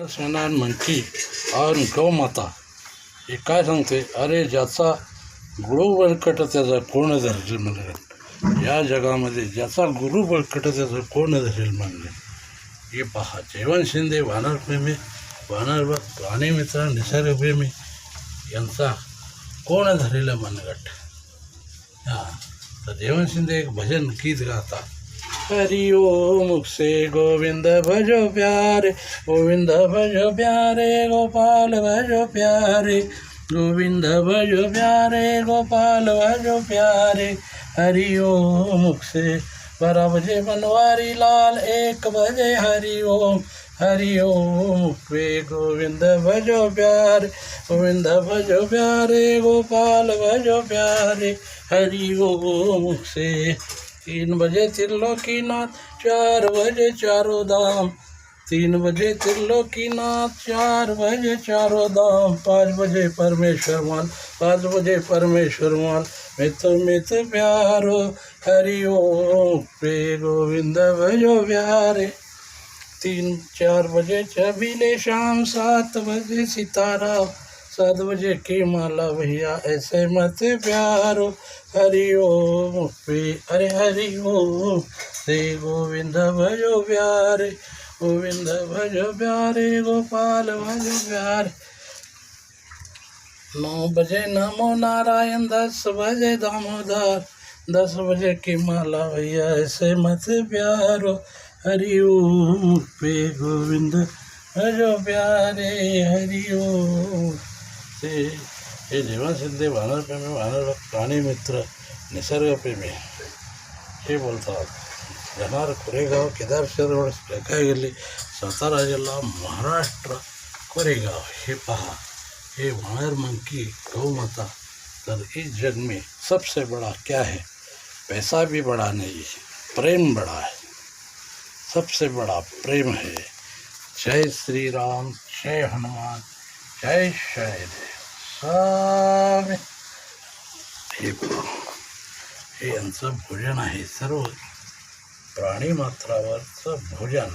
सेनान monkey और गौ माता हे काय सांगते, अरे ज्याचा गुरु बळकट त्याचा कोण धरेल म्हणलं. या जगामध्ये ज्याचा गुरु बळकट त्याचं कोण धरेल म्हणले. हे पहा, जयवंत शिंदे वानरप्रेमी, वानरभक्त, प्राणीमित्र, निसर्गप्रेमी यांचा कोण धरेल मनगट. हां, तर जयवंत शिंदे एक भजन गीत गातात. हरि ओम मुख से गोविंद भजो प्यारे, गोविंद भजो प्यारे, गोपाल भजो प्यारे, गोविंद भजो प्यारे, गोपाल भजो प्यारे. हरि ओम मुख से 12 बजे बनवारी लाल, 1 बजे हरि ओम. हरि ओम मुख पे गोविंद भजो प्यारे, गोविंद भजो प्यारे, गोपाल भजो प्यारे. हरि ओम मुख से 3 बजे त्रिलोकीनाथ, 4 बजे चारों धाम. 3 बजे त्रिलोकीनाथ, 4 बजे चारों धाम. 5 बजे परमेश्वर मान, 5 बजे परमेश्वर मान. मित प्यारो हरि ओम पे गोविंद भजो प्यारे. 3-4 बजे छबीले शाम, 7 बजे सितारा, 7 बजे की माला भैया ऐसे मत प्यारो. हरि ओम पे अरे हरि ओम से गोविंद भजो प्यारे, गोविंद भजो प्यारे, गोपाल भजो प्यारे. 9 बजे नमो नारायण, 10 बजे दामोदर, 10 बजे की माला भैया ऐसे मत प्यारो. हरि ओम पे गोविंद भजो प्यारे. हरि ओम से हे जयवंत शिंदे वानरप्रेमी, वानरभक्त, प्राणीमित्र, निसर्गप्रेमी हे बोलतात. राहणार कोरेगाव, केदारेश्वर रोड, रत्नागिरी, सातारा जिल्हा, महाराष्ट्र, कोरेगाव. हे पहा, हे वानर मंकी गौ माता. तर इस जग में सबसे बड़ा क्या है? पैसा भी बड़ा नहीं, प्रेम बड़ा है. सबसे बड़ा प्रेम है. जय श्री राम, जय हनुमान, जय जय स्वामी. हे यांचं भोजन आहे, सर्व प्राणीमात्रावरचं भोजन.